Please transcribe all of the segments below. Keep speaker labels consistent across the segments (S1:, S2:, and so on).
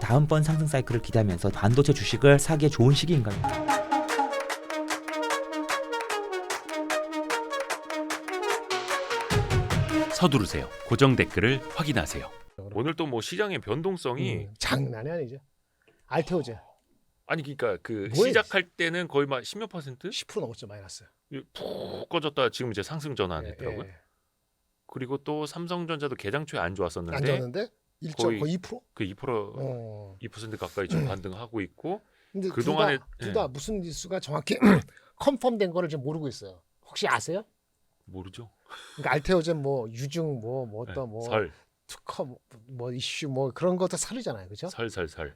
S1: 다음번 상승 사이클을 기대하면서 반도체 주식을 사기에 좋은 시기인가요?
S2: 서두르세요. 고정 댓글을 확인하세요. 오늘 또 뭐 시장의 변동성이
S3: 장난이 아니죠. 알테오제
S2: 아니 그러니까 그
S3: 뭐예요?
S2: 시작할 때는 거의 막 10몇 %?
S3: 10% 넘었죠 마이너스.
S2: 푹 꺼졌다 지금 이제 상승 전환했더라고요. 그리고 또 삼성전자도 개장 초에 안 좋았었는데
S3: 안 좋았는데 1점 거의 2%?
S2: 그 2% 2% 가까이 지금 반등하고 있고
S3: 근데
S2: 그 동안에
S3: 둘 다 무슨 지수가 정확히 컨펌된 거를 지금 모르고 있어요. 혹시 아세요?
S2: 모르죠.
S3: 그러니까 알테오제 뭐 유중 뭐
S2: 설
S3: 특허 뭐 이슈 뭐 그런 것도 사르잖아요, 그렇죠?
S2: 설.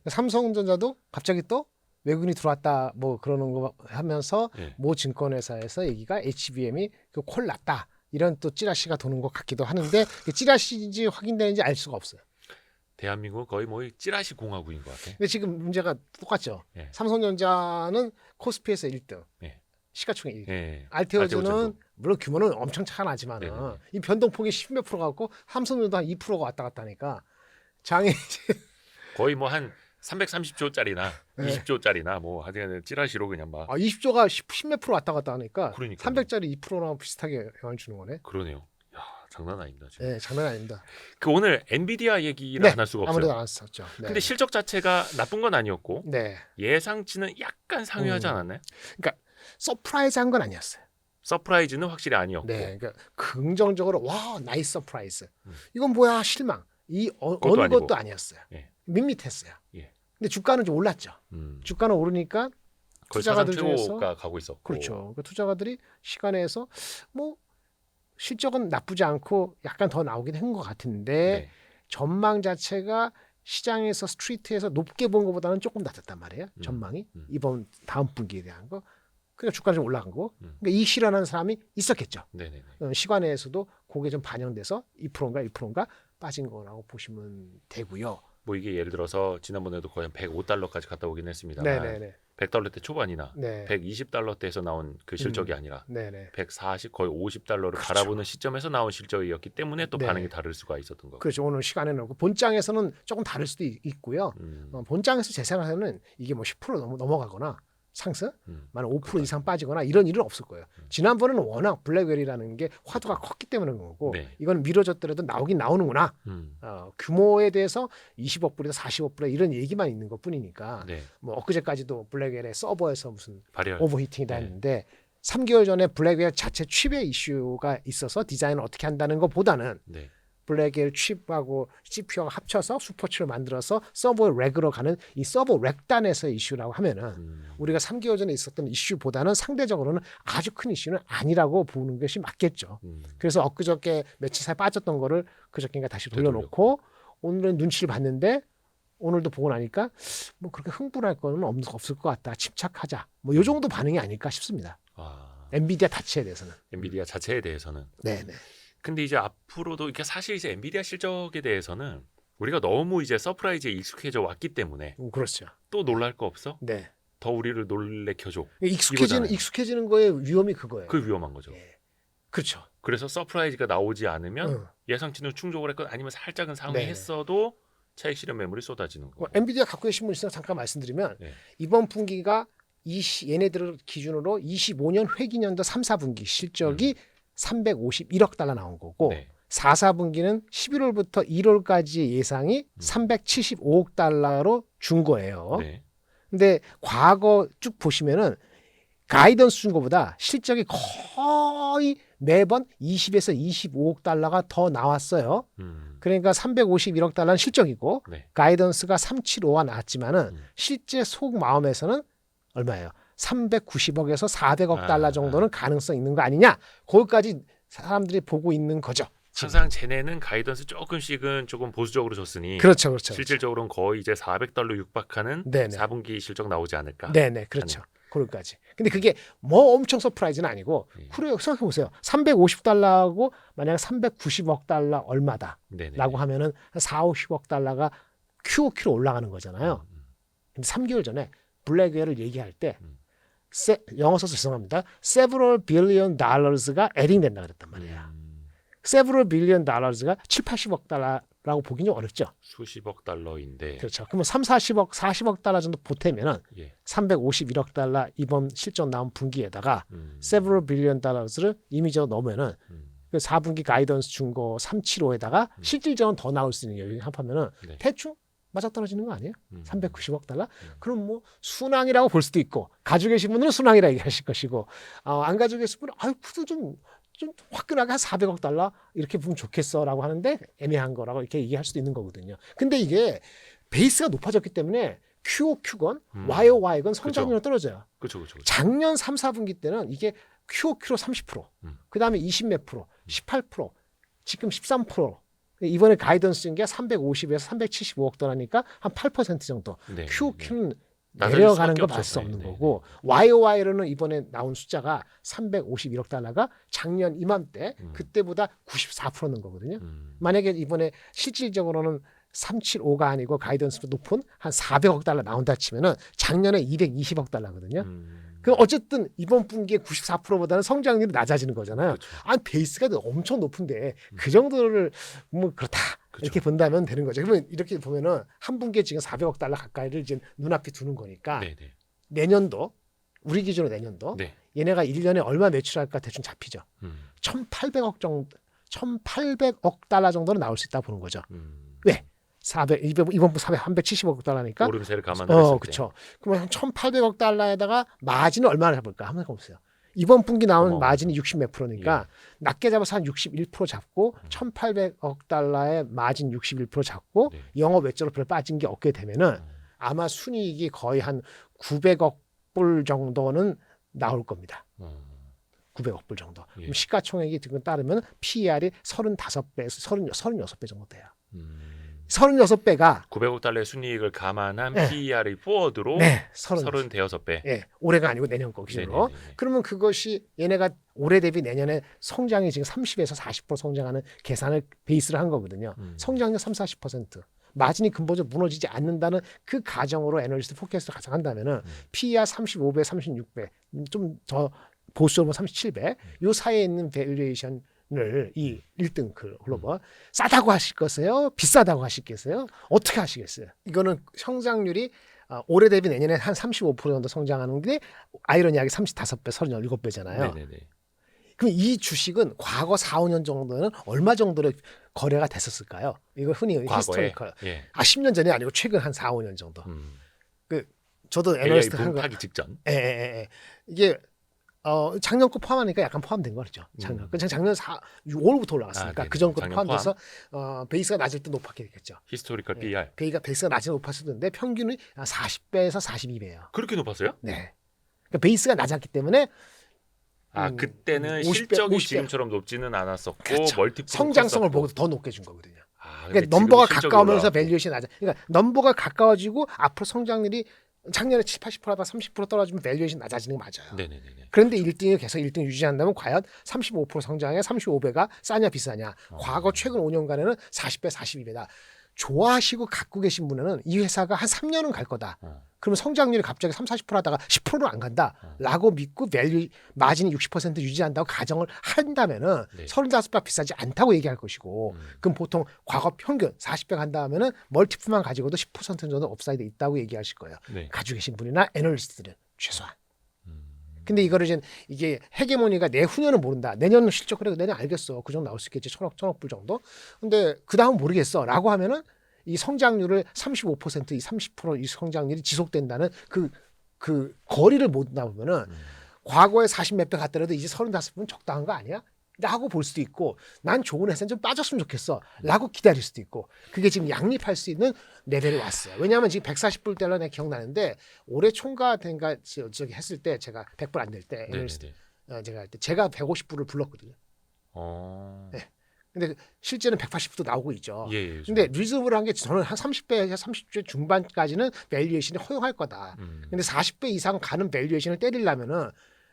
S3: 삼성전자도 갑자기 또 외국인이 들어왔다 뭐 그러는 거 하면서
S2: 예.
S3: 모 증권회사에서 얘기가 HBM이 그 콜 났다 이런 또 찌라시가 도는 것 같기도 하는데 찌라시인지 확인되는지 알 수가 없어요.
S2: 대한민국 거의 뭐 찌라시 공화국인 것 같아.
S3: 근데 지금 문제가 똑같죠.
S2: 예.
S3: 삼성전자는 코스피에서 1등,
S2: 예.
S3: 시가총액 1등.
S2: 예.
S3: 알테오즈는 물론 규모는 엄청 차가 나지만은
S2: 네네.
S3: 이 변동폭이 10몇 프로 갖고 삼성전자 한 2%가 왔다 갔다 하니까 장이
S2: 거의 뭐 한 330조짜리나
S3: 네.
S2: 20조짜리나 뭐 하여튼 찌라시로 그냥 막
S3: 20조가 10몇 프로 왔다 갔다 하니까
S2: 그러니까요.
S3: 300짜리 2%랑 비슷하게 영향을 주는 거네.
S2: 그러네요. 야, 장난 아닙니다. 지금.
S3: 네, 장난 아닙니다.
S2: 그 오늘 엔비디아 얘기를
S3: 네,
S2: 안 할 수가 없어요.
S3: 아무래도 안 했었죠. 네.
S2: 근데 실적 자체가 나쁜 건 아니었고
S3: 네,
S2: 예상치는 약간 상회하지 않았나요?
S3: 서프라이즈한 건 아니었어요.
S2: 서프라이즈는 확실히 아니었고
S3: 네, 그러니까 긍정적으로 와 나이스 서프라이즈.
S2: 음.
S3: 이건 뭐야 실망. 이
S2: 그것도
S3: 어느
S2: 아니고.
S3: 것도 아니었어요.
S2: 예.
S3: 밋밋했어요.
S2: 예.
S3: 근데 주가는 좀 올랐죠. 주가는 오르니까
S2: 거의 사상
S3: 투자가들 중에서
S2: 최고가 가고 있었고
S3: 그렇죠. 그러니까 투자가들이 시간에서 뭐 실적은 나쁘지 않고 약간 더 나오긴 한 것 같은데
S2: 네.
S3: 전망 자체가 시장에서 스트리트에서 높게 본 것보다는 조금 낮았단 말이에요. 전망이 이번 다음 분기에 대한 거. 그러니까 주가는 좀 올라간 거고. 그러니까 이 실현하는 사람이 있었겠죠.
S2: 네네네.
S3: 시간에서도 그게 좀 반영돼서 2%인가 빠진 거라고 보시면 되고요.
S2: 뭐 이게 예를 들어서 지난번에도 거의 한 105달러까지 갔다 오긴 했습니다만
S3: 네네네.
S2: 100달러대 초반이나
S3: 네.
S2: 120달러대에서 나온 그 실적이 아니라
S3: 네네.
S2: 140 거의 50달러를
S3: 그렇죠.
S2: 바라보는 시점에서 나온 실적이었기 때문에 또
S3: 네.
S2: 반응이 다를 수가 있었던 거고.
S3: 그렇죠. 오늘 시간에는 본장에서는 조금 다를 수도 있고요. 본장에서 제 생각에는 이게 뭐 10% 넘어가거나 상승, 만 5% 이상 빠지거나 이런 일은 없을 거예요. 지난번에는 워낙 블랙웰이라는 게 화두가 컸기 때문에 그런 거고
S2: 네.
S3: 이건 미뤄졌더라도 나오긴 나오는구나. 규모에 대해서 20억 불에서 40억 불에 이런 얘기만 있는 것뿐이니까
S2: 네.
S3: 뭐 엊그제까지도 블랙웰의 서버에서 무슨
S2: 발열.
S3: 오버히팅이
S2: 네.
S3: 됐는데 3개월 전에 블랙웰 자체 칩의 이슈가 있어서 디자인을 어떻게 한다는 것보다는
S2: 네.
S3: 블랙웰 칩하고 CPU가 합쳐서 슈퍼칩을 만들어서 서버 렉으로 가는 이 서버 렉단에서의 이슈라고 하면은 우리가 3개월 전에 있었던 이슈보다는 상대적으로는 아주 큰 이슈는 아니라고 보는 것이 맞겠죠. 그래서 엊그저께 며칠 사이 빠졌던 거를 그저께인가 다시 돌려놓고 오늘은 눈치를 봤는데 오늘도 보고 나니까 뭐 그렇게 흥분할 거는 없을 것 같다. 침착하자. 뭐 이 정도 반응이 아닐까 싶습니다. 엔비디아 자체에 대해서는.
S2: 엔비디아 자체에 대해서는.
S3: 네네.
S2: 근데 이제 앞으로도 이렇게 사실 이제 엔비디아 실적에 대해서는 우리가 너무 이제 서프라이즈에 익숙해져 왔기 때문에
S3: 그렇죠.
S2: 또 놀랄 거 없어?
S3: 네.
S2: 더 우리를 놀래켜줘.
S3: 익숙해지는 거의 위험이 그거예요.
S2: 그 위험한 거죠.
S3: 예. 그렇죠.
S2: 그래서 서프라이즈가 나오지 않으면 예상치는 충족을 했건 아니면 살짝은 상회했어도 차익 실현 매물이 쏟아지는 거고.
S3: 엔비디아 갖고 계신 분 있으면 잠깐 말씀드리면
S2: 네.
S3: 이번 분기가 얘네들 기준으로 25년 회기년도 3, 4분기 실적이 351억 달러 나온 거고
S2: 네.
S3: 4, 4분기는 11월부터 1월까지 예상이 375억 달러로 준 거예요.
S2: 네.
S3: 근데 과거 쭉 보시면은 가이던스 준 것보다 실적이 거의 매번 20에서 25억 달러가 더 나왔어요. 그러니까 351억 달러는 실적이고
S2: 네.
S3: 가이던스가 375가 나왔지만은 실제 속 마음에서는 얼마예요? 390억에서 400억 달러 정도는 가능성 있는 거 아니냐? 거기까지 사람들이 보고 있는 거죠.
S2: 항상 쟤네는 가이던스 조금씩은 조금 보수적으로 줬으니
S3: 그렇죠.
S2: 실질적으로는 거의 이제 400달러 육박하는
S3: 네네.
S2: 4분기 실적 나오지 않을까?
S3: 네네, 그렇죠. 거기까지. 근데 그게 뭐 엄청 서프라이즈는 아니고 그래요. 생각해 보세요. 350달러하고 만약 390억 달러 얼마다라고
S2: 네네.
S3: 하면은 한 4, 50억 달러가 QOQ로 올라가는 거잖아요. 근데 3개월 전에 블랙웰을 얘기할 때 영어 써서 죄송합니다. several billion dollars가 adding 된다 그랬단 말이에요. several billion dollars가 7, 80억 달러라고 보기는 좀 어렵죠.
S2: 수십억 달러인데.
S3: 그렇죠. 그러면 3, 40억 달러 정도 보태면은
S2: 예.
S3: 351억 달러 이번 실적 나온 분기에다가
S2: 음.
S3: several billion dollars를 이미지로 넣으면은
S2: 음.
S3: 그 4분기 가이던스 준 거 375에다가 실질적으로 더 나올 수 있는 여유 합하면은
S2: 네.
S3: 대충 맞아떨어지는 거 아니에요? 390억 달러?
S2: 음.
S3: 그럼 뭐 순항이라고 볼 수도 있고 가지고 계신 분들은 순항이라 얘기하실 것이고 안 가지고 계신 분은 아유 그래도 좀 화끈하게 한 400억 달러 이렇게 보면 좋겠어라고 하는데 애매한 거라고 이렇게 얘기할 수도 있는 거거든요. 근데 이게 베이스가 높아졌기 때문에 QOQ건 YOY건 성장률이 떨어져요.
S2: 그렇죠.
S3: 작년 3, 4분기 때는 이게 QOQ로 30%, 그다음에 20몇 프로, 18%, 지금 13%. 이번에 가이던스 준 게 350에서 375억 달러니까 한 8% 정도.
S2: 네.
S3: QOQ는
S2: 낮아질
S3: 내려가는
S2: 수밖에
S3: 거 볼
S2: 없죠.
S3: 수 없는
S2: 네,
S3: 거고 YOY로는 이번에 나온 숫자가 351억 달러가 작년 이맘때 그때보다 94%는 거거든요. 만약에 이번에 실질적으로는 375가 아니고 가이던스도 높은 한 400억 달러 나온다 치면은 작년에 220억 달러거든요. 그럼 어쨌든 이번 분기에 94%보다는 성장률이 낮아지는 거잖아요.
S2: 그렇죠.
S3: 베이스가 엄청 높은데 그 정도를 뭐 그렇다
S2: 그렇죠.
S3: 이렇게 본다면 되는 거죠. 그러면 이렇게 보면은 한 분기에 지금 400억 달러 가까이를 이제 눈앞에 두는 거니까
S2: 네.
S3: 내년도 우리 기준으로 내년도
S2: 네.
S3: 얘네가 1년에 얼마 매출할까 대충 잡히죠. 1,800억 정도, 1,800억 달러 정도는 나올 수 있다 보는 거죠. 왜? 200, 이번 370억 달러니까.
S2: 오름세를 감안했을 때.
S3: 그렇죠. 그러면 한 1,800억 달러에다가 마진을 얼마나 잡을까 한번 해보세요. 이번 분기 나온 마진이 60몇 프로니까 낮게 잡아서 한 61% 잡고 1,800억 달러의 마진 61% 잡고 영업 외적으로 별로 빠진 게 없게 되면은 아마 순이익이 거의 한 900억 불 정도는 나올 겁니다. 900억 불 정도. 그럼 시가총액이 지금 따르면 PER이 35배에서 36배 정도 돼요. 36배가
S2: 900억 달러의 순이익을 감안한 PER의 포워드로 36배.
S3: 예, 올해가 아니고 내년 거 기준으로. 그러면 그것이 얘네가 올해 대비 내년에 성장이 지금 30에서 40% 성장하는 계산을 베이스를 한 거거든요. 성장률 3, 40%. 마진이 근본적으로 무너지지 않는다는 그 가정으로 애널리스트 포캐스트를 가정한다면은 PER 35배, 36배, 좀 더 보수적으로 37배, 요 사이에 있는 밸류에이션 이 1등 글로벌 싸다고 하실 거세요? 비싸다고 하시겠어요? 어떻게 하시겠어요? 이거는 성장률이 올해 대비 내년에 한 35% 정도 성장하는 게 아이러니하게 35배, 37배잖아요. 그럼 이 주식은 과거 4, 5년 정도는 얼마 정도로 거래가 됐었을까요? 이거 흔히 히스토리컬. 10년 전이 아니고 최근 한 4, 5년 정도. 저도 애널리스트 하는 거
S2: 하기 직전.
S3: 이게 작년 거 포함하니까 약간 포함된 거죠. 작년 5월부터 올라갔으니까 그 전거 포함돼서 베이스가 낮을 때 높았게 되겠죠.
S2: 히스토리컬 PER.
S3: 베이스가 낮을 때 높았을 텐데 평균이 40배에서 42배예요.
S2: 그렇게 높았어요?
S3: 네. 그러니까 베이스가 낮았기 때문에
S2: 그때는
S3: 50배,
S2: 실적이
S3: 50배.
S2: 지금처럼 높지는 않았었고
S3: 그렇죠.
S2: 멀티플
S3: 성장성을 보고도 더 높게 준 거거든요.
S2: 근데
S3: 그러니까 넘버가
S2: 지금은 실적이
S3: 가까우면서
S2: 올라가고.
S3: 밸류에이션이 낮아. 그러니까 넘버가 가까워지고 앞으로 성장률이 작년에 7, 80%다 30% 떨어지면 밸류에이션이 낮아지는 거 맞아요.
S2: 네네네.
S3: 그런데 1등이 계속 1등 유지한다면 과연 35% 성장에 35배가 싸냐 비싸냐. 과거 최근 5년간에는 40배, 42배다. 좋아하시고 갖고 계신 분은 이 회사가 한 3년은 갈 거다. 그러면 성장률이 갑자기 3, 40% 하다가 10%는 안 간다라고 믿고 밸류 마진이 60% 유지한다고 가정을 한다면은 35배 비싸지 않다고 얘기할 것이고 그럼 보통 과거 평균 40배 간다 하면은 멀티플만 가지고도 10% 정도 업사이드 있다고 얘기하실 거예요. 가지고 계신 분이나 애널리스트들은 최소한. 근데 이거를 이게 헤게모니가 내후년은 모른다. 내년 실적 그래도 내년 알겠어. 그 정도 나올 수 있겠지. 천억 불 정도. 근데 그 다음 모르겠어라고 하면은 이 성장률을 35% 이 30% 이 성장률이 지속된다는 그 거리를 못 나오면은 과거에 40몇 배 갔더라도 이제 35분 적당한 거 아니야? 라고 볼 수도 있고 난 좋은 회사는 좀 빠졌으면 좋겠어 라고 기다릴 수도 있고 그게 지금 양립할 수 있는 레벨에 왔어요. 왜냐하면 지금 140불 달러 내가 기억나는데 올해 총괄된가 저기 했을 때 제가 100불 안 될 때 제가 할 때 제가 150불을 불렀거든요. 네. 근데 실제는 180불도 나오고 있죠. 근데 리저브를 게 저는 한 30배에서 30배 중반까지는 밸류에이션이 허용할 거다. 근데 40배 이상 가는 밸류에이션을 때리려면은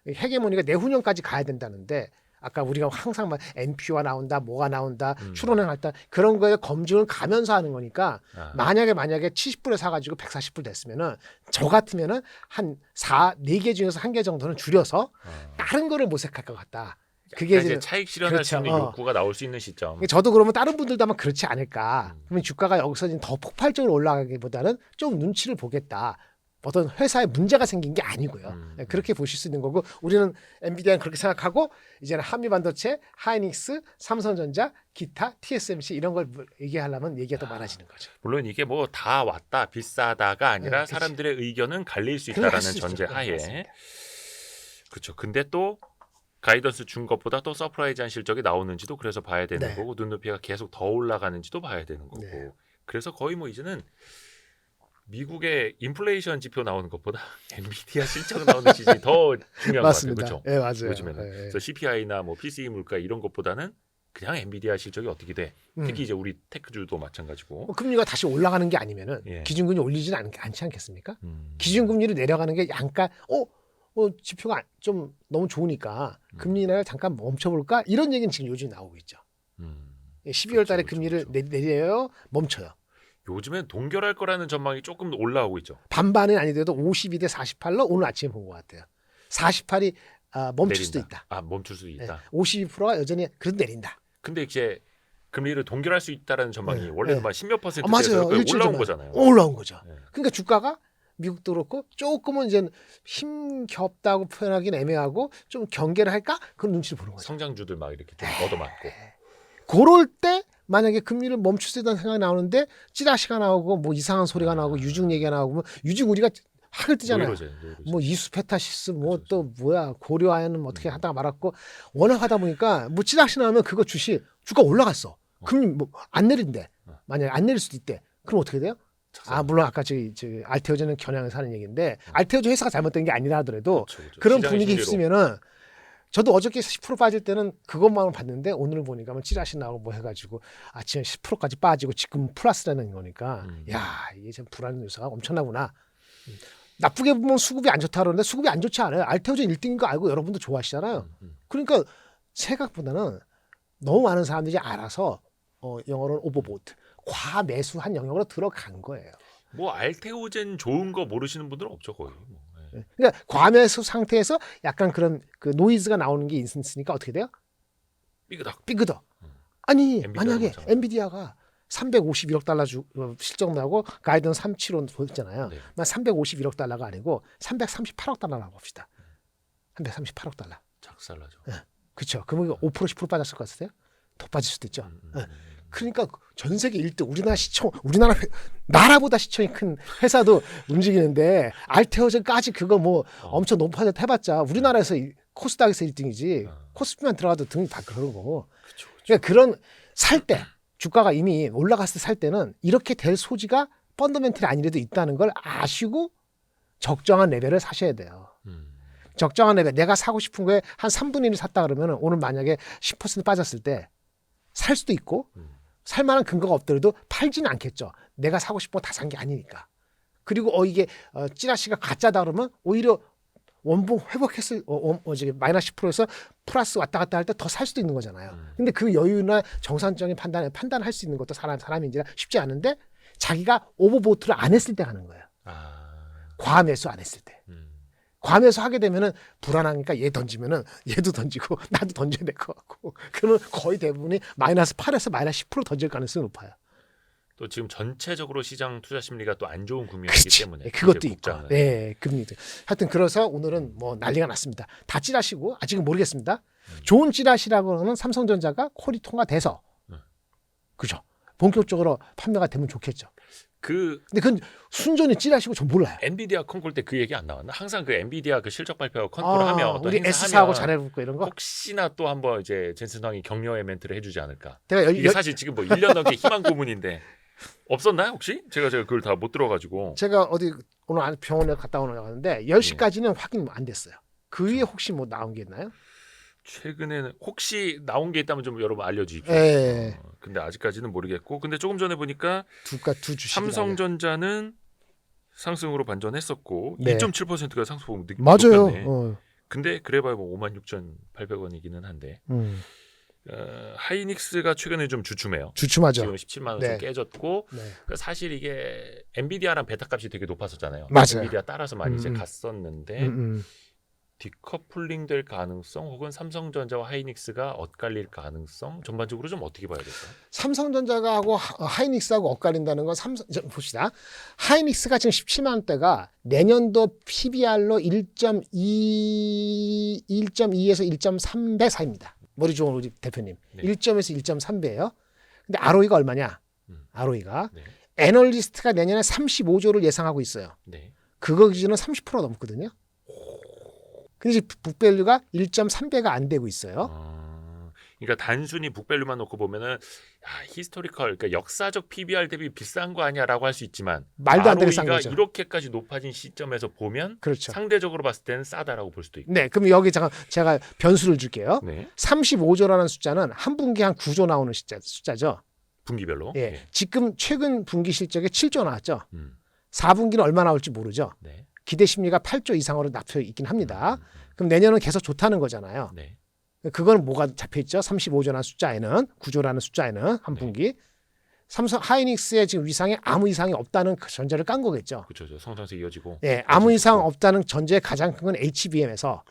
S3: 헤게모니가 내후년까지 가야 된다는데 아까 우리가 항상 막 NPO가 나온다, 뭐가 나온다, 추론을 할다 그런 거에 검증을 가면서 하는 거니까 만약에 70불에 사가지고 140불 됐으면은 저 같으면은 한 4개 중에서 1개 정도는 줄여서 다른 거를 모색할 것 같다. 그게
S2: 이제 차익 실현할 수
S3: 그렇죠.
S2: 있는 욕구가 나올 수 있는 시점.
S3: 저도 그러면 다른 분들도 아마 그렇지 않을까. 그러면 주가가 여기서 이제 더 폭발적으로 올라가기보다는 좀 눈치를 보겠다. 어떤 회사에 문제가 생긴 게 아니고요. 그렇게 보실 수 있는 거고 우리는 엔비디아는 그렇게 생각하고 이제는 한미반도체, 하이닉스, 삼성전자, 기타, TSMC 이런 걸 얘기하려면 얘기가 더 많아지는 거죠.
S2: 물론 이게 뭐 다 왔다 비싸다가 아니라
S3: 그치.
S2: 사람들의 의견은 갈릴 수
S3: 그럴
S2: 있다라는
S3: 수 있죠.
S2: 전제
S3: 네,
S2: 하에
S3: 맞습니다.
S2: 그렇죠. 근데 또 가이던스 준 것보다 또 서프라이즈한 실적이 나오는지도 그래서 봐야 되는
S3: 네.
S2: 거고 눈높이가 계속 더 올라가는지도 봐야 되는 거고
S3: 네.
S2: 그래서 거의 뭐 이제는 미국의 인플레이션 지표 나오는 것보다 엔비디아 실적 나오는 지점이 더 중요한
S3: 맞습니다.
S2: 것 같아요. 그렇죠?
S3: 예, 맞아요.
S2: 요즘에는
S3: 예, 예.
S2: 그래서 CPI나 뭐 PCE 물가 이런 것보다는 그냥 엔비디아 실적이 어떻게 돼? 특히 이제 우리 테크주도 마찬가지고.
S3: 뭐 금리가 다시 올라가는 게 아니면은
S2: 예.
S3: 기준금리 올리지는 않지 않겠습니까? 기준금리를 내려가는 게 약간 지표가 좀 너무 좋으니까 금리 인하를 잠깐 멈춰볼까 이런 얘기는 지금 요즘 나오고 있죠. 12월 달에
S2: 그렇죠,
S3: 금리를
S2: 그렇죠.
S3: 내려요, 멈춰요.
S2: 요즘엔 동결할 거라는 전망이 조금 올라오고 있죠.
S3: 반반은 아니더라도 52대 48로 오늘 아침에 본 것 같아요. 48이 멈출 수도
S2: 내린다.
S3: 있다.
S2: 아 멈출 수도 있다.
S3: 52%가 여전히 그래도 내린다.
S2: 근데 이제 금리를 동결할 수 있다라는 전망이
S3: 네,
S2: 원래는
S3: 네.
S2: 막 10몇 퍼센트
S3: 맞아요.
S2: 올라온
S3: 일주일 전에
S2: 거잖아요.
S3: 올라온 거죠.
S2: 네.
S3: 그러니까 주가가 미국도 그렇고 조금은 이제 힘겹다고 표현하기는 애매하고 좀 경계를 할까? 그런 눈치를 보는 거죠.
S2: 성장주들 막 이렇게 좀 얻어맞고.
S3: 그럴 때 만약에 금리를 멈출 수 있다는 생각이 나오는데 찌라시가 나오고 뭐 이상한 소리가 나오고 유중 얘기가 나오고 뭐 유중 우리가 학을 뜨잖아요.
S2: 노이로제.
S3: 뭐 이수페타시스 뭐 또
S2: 그렇죠.
S3: 뭐야 고려아연은 어떻게 하다가 말았고 워낙 하다 보니까 뭐 찌라시 나오면 그거 주가 올라갔어. 금리 뭐 안 내린대. 만약에 안 내릴 수도 있대. 그럼 어떻게 돼요? 물론 아까 저기 알테오제는 겨냥해서 하는 얘기인데 알테오제 회사가 잘못된 게 아니라 하더라도
S2: 그렇죠.
S3: 그런
S2: 시장의
S3: 분위기
S2: 심리로.
S3: 있으면은 저도 어저께 10% 빠질 때는 그것만 봤는데 오늘 보니까 뭐 찌라시 나오고 뭐 해가지고 아침에 10%까지 빠지고 지금 플러스라는 거니까 야 이게 참 불안한 요소가 엄청나구나. 나쁘게 보면 수급이 안 좋다 그러는데 수급이 안 좋지 않아요. 알테오제 1등인 거 알고 여러분도 좋아하시잖아요. 그러니까 생각보다는 너무 많은 사람들이 알아서 영어로는 오버보트 과매수한 영역으로 들어간 거예요.
S2: 뭐 알테오젠 좋은 거 모르시는 분들은 없죠 거의. 뭐. 네.
S3: 그러니까 과매수 상태에서 약간 그런 그 노이즈가 나오는 게 있으니까 어떻게 돼요? 삐그덕. 아니
S2: 엔비디아도
S3: 만약에
S2: 마찬가지.
S3: 엔비디아가 351억 달러 실적 나고 가이드는 37원 보였잖아요.
S2: 네.
S3: 351억 달러가 아니고 338억 달러라고 봅시다. 338억 달러.
S2: 작살나죠.
S3: 그렇죠. 그러면 5% 10% 빠졌을 것 같으세요? 더 빠질 수도 있죠. 그러니까 전 세계 1등 우리나라 나라보다 시총이 큰 회사도 움직이는데 알테오젠까지 그거 뭐 엄청 높아져 해봤자 우리나라에서 코스닥에서 1등이지 코스피만 들어가도 등 다 그런 거고. 그러니까 그런 살 때 주가가 이미 올라갔을 때 살 때는 이렇게 될 소지가 펀더멘털이 아니라도 있다는 걸 아시고 적정한 레벨을 사셔야 돼요. 적정한 레벨 내가 사고 싶은 거에 한 3분의 1을 샀다 그러면 오늘 만약에 10% 빠졌을 때 살 수도 있고 살 만한 근거가 없더라도 팔지는 않겠죠. 내가 사고 싶은 거 다 산 게 아니니까. 그리고 이게 찌라시가 가짜다 그러면 오히려 원봉 회복했을 마이너스 10%에서 플러스 왔다 갔다 할 때 더 살 수도 있는 거잖아요. 근데 그 여유나 정상적인 판단할 수 있는 것도 사람인지라 쉽지 않은데 자기가 오버보트를 안 했을 때 하는 거예요. 과매수 안 했을 때. 과매수 하게 되면은 불안하니까 얘 던지면은 얘도 던지고 나도 던져야 될 것 같고 그러면 거의 대부분이 마이너스 8에서 마이너스 10% 던질 가능성이 높아요.
S2: 또 지금 전체적으로 시장 투자 심리가 또 안 좋은 국면이기 때문에
S3: 그것도 있고,
S2: 국장은.
S3: 네, 금리도. 하여튼 그래서 오늘은 뭐 난리가 났습니다. 다 찌라시고 아직은 모르겠습니다. 좋은 찌라시라고 하면 삼성전자가 콜이 통과돼서, 그죠? 본격적으로 판매가 되면 좋겠죠. 근데 그건 순전히 찌라시고 전 몰라요.
S2: 엔비디아 컨콜 때 그 얘기 안 나왔나? 항상 그 엔비디아 그 실적 발표하고 컨콜 하면 또
S3: 우리
S2: 행사하면
S3: S사하고 잘해볼 이런 거.
S2: 혹시나 또 한번 이제 젠슨 황이 격려의 멘트를 해주지 않을까?
S3: 내가
S2: 이게 사실 지금 뭐 1년 넘게 희망 고문인데 없었나요 혹시? 제가 그걸 다 못 들어가지고.
S3: 제가 어디 오늘 병원에 갔다 오는 가는데 10시까지는 확인 안 됐어요. 그 위에 혹시 뭐 나온 게 있나요?
S2: 최근에는 혹시 나온 게 있다면 좀 여러분 알려주십시오.
S3: 예.
S2: 근데 아직까지는 모르겠고, 근데 조금 전에 보니까
S3: 두 주식.
S2: 삼성전자는 상승으로 반전했었고
S3: 네.
S2: 2.7%가 상승폭
S3: 맞아요.
S2: 높았네. 근데 그래봐야 뭐 56,800원이기는 한데 하이닉스가 최근에 좀 주춤해요.
S3: 주춤하죠.
S2: 지금 17만 원
S3: 네.
S2: 좀 깨졌고
S3: 네.
S2: 그러니까 사실 이게 엔비디아랑 베타 값이 되게 높았었잖아요.
S3: 맞아요.
S2: 엔비디아 따라서 많이 이제
S3: 음.
S2: 갔었는데 디커플링 될 가능성 혹은 삼성전자와 하이닉스가 엇갈릴 가능성 전반적으로 좀 어떻게 봐야 될까요?
S3: 삼성전자가 하고 하이닉스하고 엇갈린다는 건 봅시다. 하이닉스가 지금 17만 원대가 내년도 PBR로 1.2에서 1.3배 사이입니다. 머리 좋은 우리 대표님.
S2: 네.
S3: 1점에서 1.3배예요. 근데 ROE가 얼마냐? ROE가
S2: 네.
S3: 애널리스트가 내년에 35조를 예상하고 있어요.
S2: 네.
S3: 그거 기준은 30% 넘거든요. 근데 이제 북밸류가 1.3배가 안 되고 있어요.
S2: 그러니까 단순히 북밸류만 놓고 보면은 히스토리컬, 그러니까 역사적 PBR 대비 비싼 거 아니야라고 할 수 있지만
S3: 말도 안 되게 싼
S2: ROE가
S3: 거죠.
S2: 이렇게까지 높아진 시점에서 보면
S3: 그렇죠.
S2: 상대적으로 봤을 때는 싸다라고 볼 수도 있고.
S3: 네, 그럼 여기 제가 변수를 줄게요.
S2: 네.
S3: 35조라는 숫자는 한 분기에 한 9조 나오는 숫자죠.
S2: 분기별로.
S3: 예. 지금 최근 분기 실적에 7조 나왔죠.
S2: 음.
S3: 4분기는 얼마 나올지 모르죠.
S2: 네.
S3: 기대 심리가 8조 이상으로 납혀 있긴 합니다. 그럼 내년은 계속 좋다는 거잖아요.
S2: 네.
S3: 그거는 뭐가 잡혀 있죠? 35조라는 숫자에는 9조라는 숫자에는 한 분기. 삼성 하이닉스의 지금 위상에 아무 이상이 없다는 그 전제를 깐 거겠죠.
S2: 그렇죠. 성장세 이어지고.
S3: 예, 아무 이상 없다는 전제의 가장 큰 건 HBM에서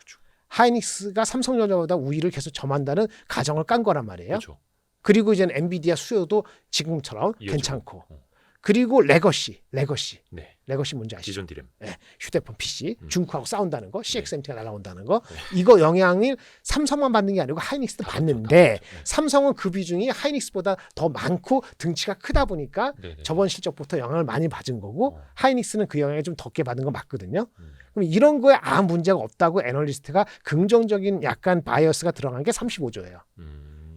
S3: 하이닉스가 삼성전자보다 우위를 계속 점한다는 가정을 깐 거란 말이에요.
S2: 그렇죠.
S3: 그리고 이제 엔비디아 수요도 지금처럼
S2: 이어지고.
S3: 괜찮고.
S2: 어.
S3: 그리고 레거시
S2: 네.
S3: 뭔지 아시죠?
S2: 기존 디램.
S3: 예, 휴대폰 PC 중국하고 싸운다는 거, CXMT가 날아온다는 거,
S2: 네.
S3: 이거 영향을 삼성만 받는 게 아니고 하이닉스도 받는데
S2: 그렇죠. 네.
S3: 삼성은 그 비중이 하이닉스보다 더 많고 등치가 크다 보니까
S2: 네네.
S3: 저번 실적부터 영향을 많이 받은 거고
S2: 어.
S3: 하이닉스는 그 영향을 좀 적게 받은 건 맞거든요.
S2: 음.
S3: 그럼 이런 거에 아무 문제가 없다고 애널리스트가 긍정적인 약간 바이어스가 들어간 게 35조예요.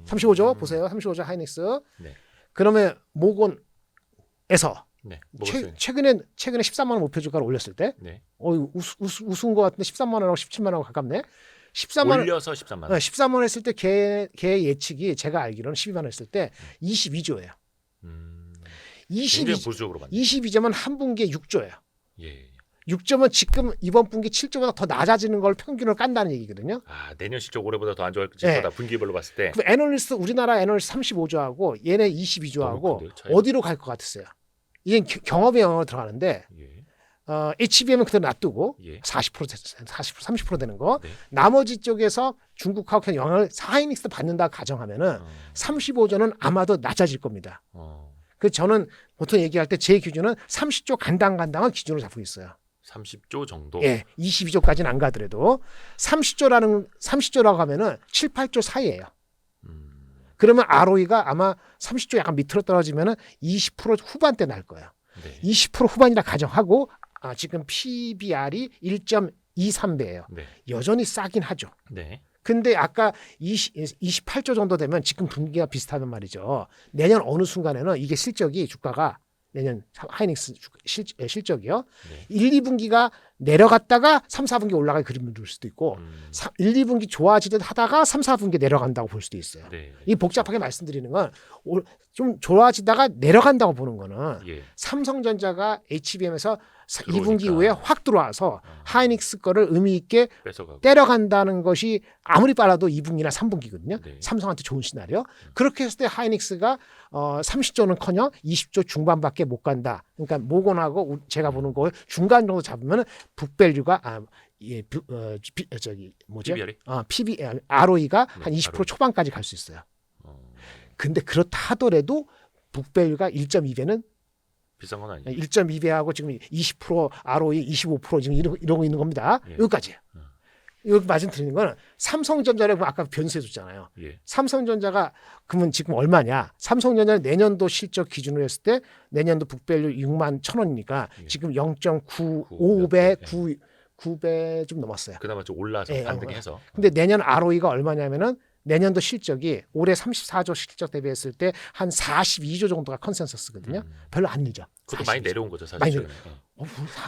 S3: 35조 보세요. 35조 하이닉스.
S2: 네.
S3: 그러면 모건에서
S2: 네. 먹었어요.
S3: 최근에 13만 원 목표 주가를 올렸을 때
S2: 네.
S3: 우스운 것 같은데 13만 원하고 17만 원하고 가깝네. 13만 원
S2: 올려서 13만 원.
S3: 13만 원 했을 때 걔 예측이 제가 알기로는 12만 원 했을 때 22조예요.
S2: 굉장히 보수적으로 봤네.
S3: 22조면 한 분기에 6조예요.
S2: 예.
S3: 6조면 지금 이번 분기 7조보다 더 낮아지는 걸 평균으로 깐다는 얘기거든요.
S2: 내년 실적 올해보다 더 안 좋아질
S3: 네.
S2: 거다. 분기별로 봤을 때.
S3: 그럼 우리나라 애널리스트 35조하고 얘네 22조하고
S2: 큰데요, 차이가?
S3: 어디로 갈 것 같았어요? 이게 경험의 영역으로 들어가는데
S2: 예.
S3: HBM은 그대로 놔두고
S2: 예.
S3: 40% 30% 되는 거.
S2: 네.
S3: 나머지 쪽에서 중국하고 그냥 영향을 하이닉스도 받는다 가정하면은 35조는 아마도 낮아질 겁니다. 그 저는 보통 얘기할 때 제 기준은 30조 간당간당한 기준으로 잡고 있어요.
S2: 30조 정도.
S3: 예, 22조까지는 안 가더라도 30조라고 하면은 7, 8조 사이예요. 그러면 ROE가 아마 30조 약간 밑으로 떨어지면은 20% 후반대 날 거예요.
S2: 네.
S3: 20% 후반이라 가정하고 지금 PBR이 1.23배예요.
S2: 네.
S3: 여전히 싸긴 하죠.
S2: 네.
S3: 근데 아까 28조 정도 되면 지금 분기가 비슷하단 말이죠. 내년 어느 순간에는 이게 실적이 주가가 내년 하이닉스 실적이요.
S2: 네.
S3: 1, 2분기가 내려갔다가 3, 4분기 올라갈 그림을 볼 수도 있고 1, 2분기 좋아지듯 하다가 3, 4분기 내려간다고 볼 수도 있어요.
S2: 네.
S3: 이 복잡하게 말씀드리는 건 좀 좋아지다가 내려간다고 보는 거는
S2: 예.
S3: 삼성전자가 HBM에서
S2: 들어오니까.
S3: 2분기 이후에 확 들어와서 하이닉스 거를 의미 있게
S2: 뺏어가고.
S3: 때려간다는 것이 아무리 빨라도 2분기나 3분기거든요.
S2: 네.
S3: 삼성한테 좋은 시나리오. 그렇게 했을 때 하이닉스가 30조는커녕 20조 중반밖에 못 간다. 그러니까 모건하고 제가 보는 거 중간 정도 잡으면 북밸류가 ROE가
S2: 네,
S3: 한 20%
S2: ROE.
S3: 초반까지 갈 수 있어요. 근데 그렇다 하더라도 북밸류가 1.2배는
S2: 비싼 건 아니에요.
S3: 1.2배하고 지금 20% ROE 25% 지금 이러고 있는 겁니다.
S2: 예.
S3: 여기까지예요. 여기 말씀드리는 거는 삼성전자라고 아까 변수해줬잖아요.
S2: 예.
S3: 삼성전자가 그러면 지금 얼마냐? 삼성전자는 내년도 실적 기준으로 했을 때 내년도 북밸류 6만 1,000원이니까
S2: 예.
S3: 지금 0.95배, 9배 좀 넘었어요.
S2: 그나마 좀 올라서
S3: 예,
S2: 반등해서.
S3: 근데 내년 ROE가 얼마냐면은 내년도 실적이 올해 34조 실적 대비했을 때 한 42조 정도가 컨센서스거든요. 별로 안 늦어.
S2: 그것도 많이 내려온 거죠, 사실.
S3: 많이
S2: 최근에.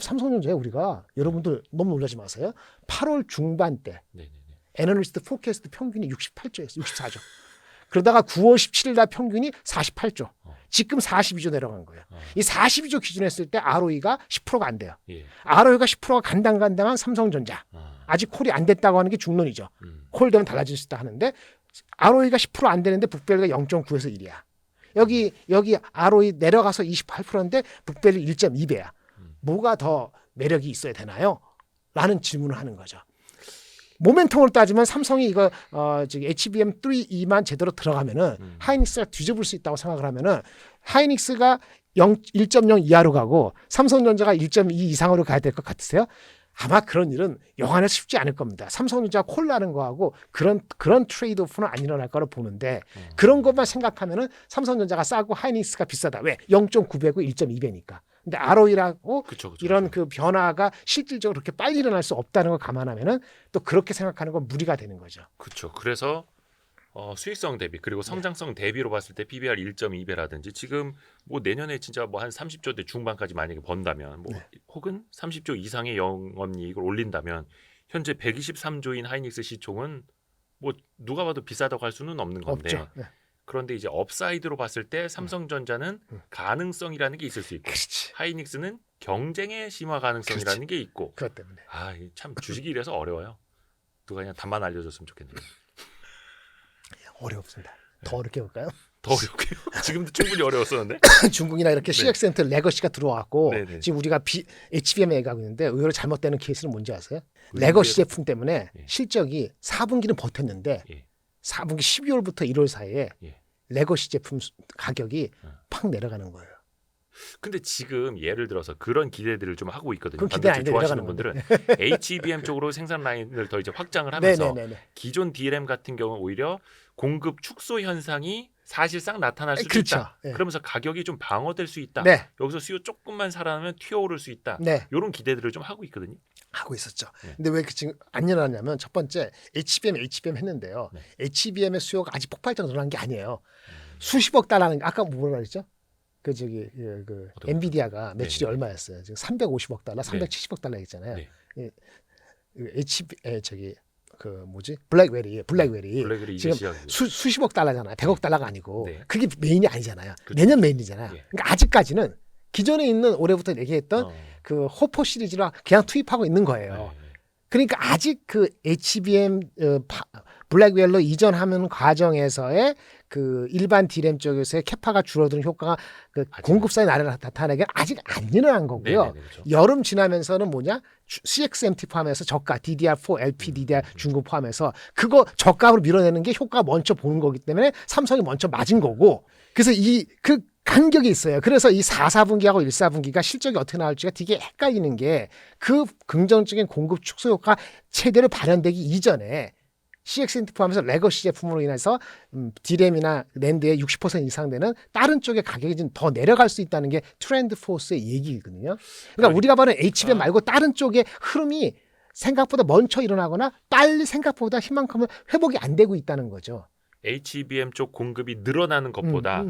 S3: 삼성전자에 우리가 여러분들 너무 놀라지 마세요. 8월 중반때
S2: 네네네.
S3: 애널리스트 포캐스트 평균이 68조였어요. 64조. 그러다가 9월 17일 날 평균이 48조. 지금 42조 내려간 거예요. 이 42조 기준 했을 때 ROE가 10%가 안 돼요.
S2: 예.
S3: ROE가 10%가 간당간당한 삼성전자. 아직 콜이 안 됐다고 하는 게 중론이죠. 콜 되면 달라질 수 있다 하는데 ROE가 10% 안 되는데 북밸류가 0.9에서 1이야. 여기 ROE 내려가서 28%인데 북밸류 1.2배야. 뭐가 더 매력이 있어야 되나요? 라는 질문을 하는 거죠. 모멘텀으로 따지면 삼성이 이거 저기 HBM3E만 제대로 들어가면은 하이닉스가 뒤집을 수 있다고 생각을 하면은 하이닉스가 1.0 이하로 가고 삼성전자가 1.2 이상으로 가야 될 것 같으세요? 아마 그런 일은 영안에 쉽지 않을 겁니다. 삼성전자 콜라는 거하고 그런 트레이드오프는 안 일어날 거로 보는데 그런 것만 생각하면은 삼성전자가 싸고 하이닉스가 비싸다. 왜? 0.9배고 1.2배니까. 근데 ROE라고
S2: 그쵸.
S3: 이런 그 변화가 실질적으로 그렇게 빨리 일어날 수 없다는 걸 감안하면은 또 그렇게 생각하는 건 무리가 되는 거죠.
S2: 그렇죠. 그래서 수익성 대비 그리고
S3: 네.
S2: 성장성 대비로 봤을 때 PBR 1.2배라든지 지금 뭐 내년에 진짜 뭐 한 30조대 중반까지 만약에 번다면 뭐
S3: 네.
S2: 혹은 30조 이상의 영업이익을 올린다면 현재 123조인 하이닉스 시총은 뭐 누가 봐도 비싸다고 할 수는 없는 건데
S3: 없죠. 네.
S2: 그런데 이제 업사이드로 봤을 때 삼성전자는 가능성이라는 게 있을 수 있고
S3: 그렇지.
S2: 하이닉스는 경쟁의 심화 가능성이라는 게 있고
S3: 그것 때문에
S2: 참 주식이 이래서 어려워요. 누가 그냥 답만 알려줬으면 좋겠네요.
S3: 어렵습니다. 더 어렵게 볼까요?
S2: 더 어렵게요. 지금도 충분히 어려웠었는데.
S3: 중국이나 이렇게
S2: 네.
S3: CX센터 레거시가 들어왔고
S2: 네네.
S3: 지금 우리가 HBM 얘기하고 있는데 의외로 잘못되는 케이스는 뭔지 아세요?
S2: 의외로?
S3: 레거시 제품 때문에
S2: 예.
S3: 실적이 4분기는 버텼는데
S2: 예.
S3: 4분기 12월부터 1월 사이에
S2: 예.
S3: 레거시 제품 가격이
S2: 어.
S3: 팍 내려가는 거예요.
S2: 근데 지금 예를 들어서 그런 기대들을 좀 하고 있거든요.
S3: 그럼 기대
S2: 반도체
S3: 아닌데
S2: 좋아하시는
S3: 내려가는
S2: 분들은 HBM 쪽으로 생산 라인을 더 이제 확장을 하면서
S3: 네네네.
S2: 기존 DRAM 같은 경우 오히려 공급 축소 현상이 사실상 나타날 수도
S3: 그렇죠.
S2: 있다.
S3: 예.
S2: 그러면서 가격이 좀 방어될 수 있다.
S3: 네,
S2: 여기서 수요 조금만 살아나면 튀어오를 수 있다.
S3: 네
S2: 이런 기대들을 좀 하고 있거든요.
S3: 하고 있었죠.
S2: 네.
S3: 근데 왜 지금 안 일어났냐면 첫 번째 HBM 했는데요.
S2: 네.
S3: HBM의 수요가 아직 폭발적으로 늘어난 게 아니에요. 수십억 달러는 아까 뭐라 그랬죠? 그 저기 그
S2: 어떤
S3: 엔비디아가 매출이
S2: 네.
S3: 얼마였어요? 지금 350억 달러, 370억 달러 있잖아요.
S2: 네.
S3: 저기 그 뭐지? 블랙웰이
S2: 블랙이 이제
S3: 지금
S2: 시작.
S3: 수십억 달러잖아요. 100억 달러가 아니고
S2: 네.
S3: 그게 메인이 아니잖아요.
S2: 그렇죠.
S3: 내년 메인이잖아요.
S2: 예.
S3: 그러니까 아직까지는 기존에 있는 올해부터 얘기했던 그 호퍼 시리즈랑 그냥 투입하고 있는 거예요.
S2: 네.
S3: 그러니까 아직 그 HBM 블랙웰로 이전하는 과정에서의 그 일반 디램 쪽에서의 캐파가 줄어드는 효과가 그
S2: 아직
S3: 공급사에 나타나게 아직 안 일어난 거고요.
S2: 네네네, 그렇죠.
S3: 여름 지나면서는 뭐냐? CXMT 포함해서 저가 DDR4, LPDDR 중국 포함해서 그거 저가로 밀어내는 게 효과가 먼저 보는 거기 때문에 삼성이 먼저 맞은 거고. 그래서 그 간격이 있어요. 그래서 이 4분기하고 1분기가 실적이 어떻게 나올지가 되게 헷갈리는 게 그 긍정적인 공급 축소 효과 최대로 발현되기 이전에 CXNT 포함해서 레거시 제품으로 인해서 D램이나 랜드의 60% 이상 되는 다른 쪽의 가격이 좀 더 내려갈 수 있다는 게 트렌드 포스의 얘기거든요. 그러니까 우리가 봐는 HBM 말고 다른 쪽의 흐름이 생각보다 먼저 일어나거나 빨리 생각보다 희망만큼 회복이 안 되고 있다는 거죠.
S2: HBM 쪽 공급이 늘어나는 것보다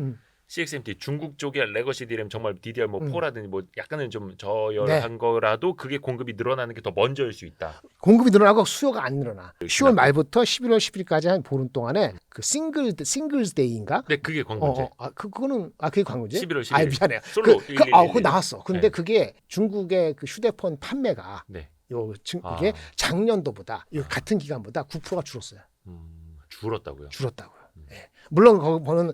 S2: CXMT 중국 쪽의 레거시 DRAM 정말 DDR 뭐 4라든지 뭐 약간은 좀 저열한
S3: 네.
S2: 거라도 그게 공급이 늘어나는 게 더 먼저일 수 있다.
S3: 공급이 늘어나고 수요가 안 늘어나.
S2: 그렇구나.
S3: 10월 말부터 11월 10일까지 한 보름 동안에 그 싱글스 데이인가?
S2: 근데 그게 광고제.
S3: 그거는 그게 광고지?
S2: 11월 11일.
S3: 아, 미안해요.
S2: 솔로
S3: 그거 나왔어. 근데
S2: 네.
S3: 그게 중국의 그 휴대폰 판매가
S2: 네.
S3: 이게 작년도보다 같은 기간보다 9%가 줄었어요.
S2: 줄었다고요.
S3: 줄었다고요. 예. 물론 거기 보는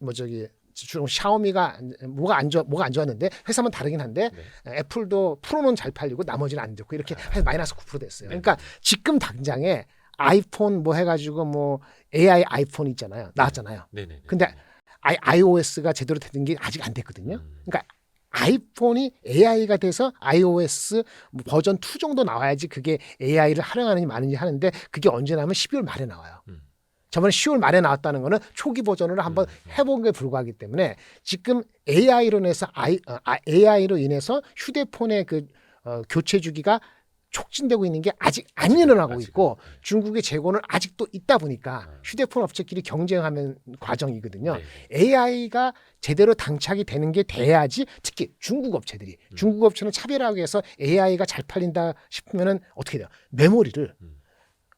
S3: 뭐 저기 샤오미가 뭐가 안 좋았는데 회사만 다르긴 한데
S2: 네.
S3: 애플도 프로는 잘 팔리고 나머지는 안 좋고 이렇게 해서 마이너스 9% 됐어요.
S2: 네.
S3: 그러니까 지금 당장에 아이폰 뭐 해가지고 뭐 AI 아이폰 있잖아요. 나왔잖아요.
S2: 네네.
S3: 근데 iOS가 제대로 된 게 아직 안 됐거든요. 그러니까 아이폰이 AI가 돼서 iOS 버전 2 정도 나와야지 그게 AI를 활용하는지 마는지 하는데 그게 언제 나오면 12월 말에 나와요. 저번에 10월 말에 나왔다는 거는 초기 버전으로 한번 해본 게 불과하기 때문에 지금 AI로 인해서 휴대폰의 그 교체 주기가 촉진되고 있는 게 아직 안 일어나고 있고 중국의 재고는 아직도 있다 보니까 휴대폰 업체끼리 경쟁하는 과정이거든요. AI가 제대로 장착이 되는 게 돼야지 특히 중국 업체들이 중국 업체는 차별하기 위해서 AI가 잘 팔린다 싶으면은 어떻게 돼요? 메모리를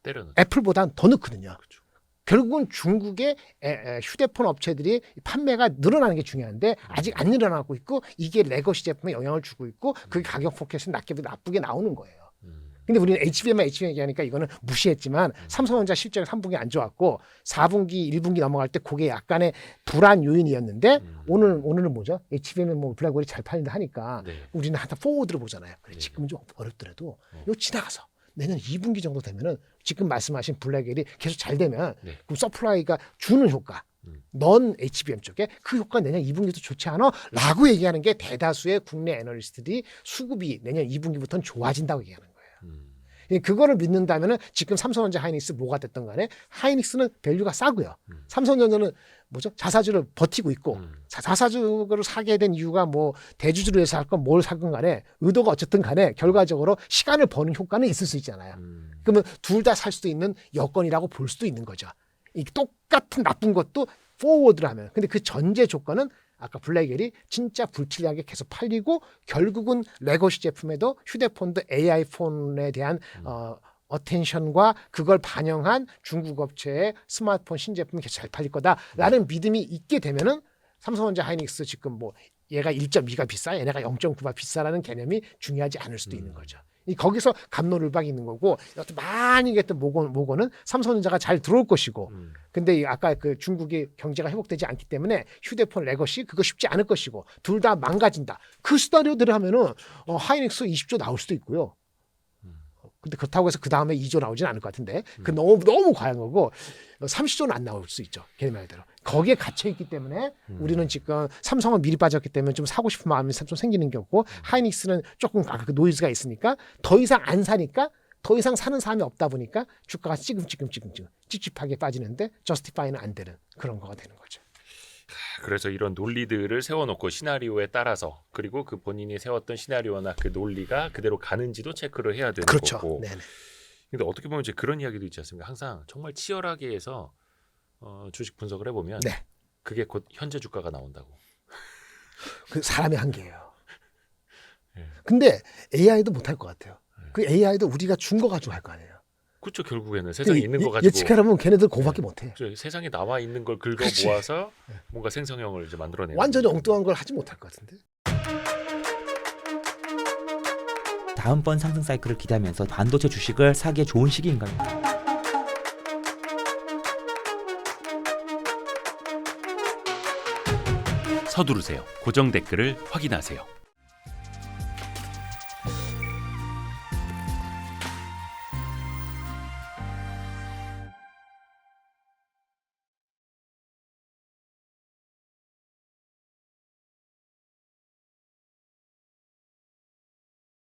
S2: 때려넣죠.
S3: 애플보다 더 넣거든요.
S2: 그렇죠.
S3: 결국은 중국의 휴대폰 업체들이 판매가 늘어나는 게 중요한데 아직 안 일어나고 있고 이게 레거시 제품에 영향을 주고 있고 그게 가격 포켓은 나쁘게 나오는 거예요. 근데 우리는 HBM만 얘기하니까 이거는 무시했지만 삼성전자 실적이 3분기 안 좋았고 4분기, 1분기 넘어갈 때 그게 약간의 불안 요인이었는데 오늘은 뭐죠? HBM은 뭐 블랙웰이 잘 팔린다 하니까
S2: 네.
S3: 우리는 한타 포워드를 보잖아요. 그래, 지금은 좀 어렵더라도 이거 지나가서 내년 2분기 정도 되면은 지금 말씀하신 블랙엘이 계속 잘 되면
S2: 네.
S3: 그럼 서플라이가 주는 효과 넌 HBM 쪽에 그 효과 내년 2분기도 좋지 않아? 라고 얘기하는 게 대다수의 국내 애널리스트들이 수급이 내년 2분기부터는 좋아진다고 얘기하는 거예요. 그거를 믿는다면은 지금 삼성전자 하이닉스 뭐가 됐든 간에 하이닉스는 밸류가 싸고요. 삼성전자는 뭐죠? 자사주를 버티고 있고 자사주를 사게 된 이유가 뭐 대주주를 위해서 할 건 뭘 사건 간에 의도가 어쨌든 간에 결과적으로 시간을 버는 효과는 있을 수 있잖아요. 그러면 둘 다 살 수도 있는 여건이라고 볼 수도 있는 거죠. 이 똑같은 나쁜 것도 포워드를 하면. 근데 그 전제 조건은 아까 블랙엘이 진짜 불티나게 계속 팔리고 결국은 레거시 제품에도 휴대폰도 AI 폰에 대한 어텐션과 그걸 반영한 중국 업체의 스마트폰 신제품이 계속 잘 팔릴 거다라는 믿음이 있게 되면은 삼성전자 하이닉스 지금 뭐 얘가 1.2가 비싸, 얘네가 0.9가 비싸라는 개념이 중요하지 않을 수도 있는 거죠. 거기서 갑노을박이 있는 거고 많이 얘기했던 모고는 삼성전자가 잘 들어올 것이고 근데 아까 그 중국의 경제가 회복되지 않기 때문에 휴대폰 레거시 그거 쉽지 않을 것이고 둘 다 망가진다. 그 시나리오들을 하면은 하이닉스 20조 나올 수도 있고요. 근데 그렇다고 해서 그 다음에 2조 나오진 않을 것 같은데 그 너무 과한 거고 30조는 안 나올 수 있죠. 걔네 말대로. 거기에 갇혀 있기 때문에 우리는 지금 삼성은 미리 빠졌기 때문에 좀 사고 싶은 마음이 좀 생기는 게 없고 하이닉스는 조금 그 노이즈가 있으니까 더 이상 안 사니까 더 이상 사는 사람이 없다 보니까 주가가 찌금찌금 찝찝하게 빠지는데 저스티파이는 안 되는 그런 거가 되는 거죠.
S2: 그래서 이런 논리들을 세워놓고 시나리오에 따라서 그리고 그 본인이 세웠던 시나리오나 그 논리가 그대로 가는지도 체크를 해야 되는
S3: 그렇죠.
S2: 거고.
S3: 네네.
S2: 근데 어떻게 보면 이제 그런 이야기도 있지 않습니까? 항상 정말 치열하게 해서 주식 분석을 해보면
S3: 네.
S2: 그게 곧 현재 주가가 나온다고.
S3: 그 사람의 한계예요.
S2: 네.
S3: 근데 AI도 못할 것 같아요. 그 AI도 우리가 준 거 가지고 할 거 아니에요.
S2: 그렇죠. 결국에는 세상에 있는 거 가지고
S3: 예측하려면 걔네들 그거밖에 못해.
S2: 세상에 나와 있는 걸 긁어
S3: 그치.
S2: 모아서 뭔가 생성형을 이제 만들어내는
S3: 완전히 엉뚱한 걸 하지 못할 것 같은데.
S1: 다음번 상승 사이클을 기대하면서 반도체 주식을 사기에 좋은 시기인가요?
S2: 서두르세요. 고정 댓글을 확인하세요.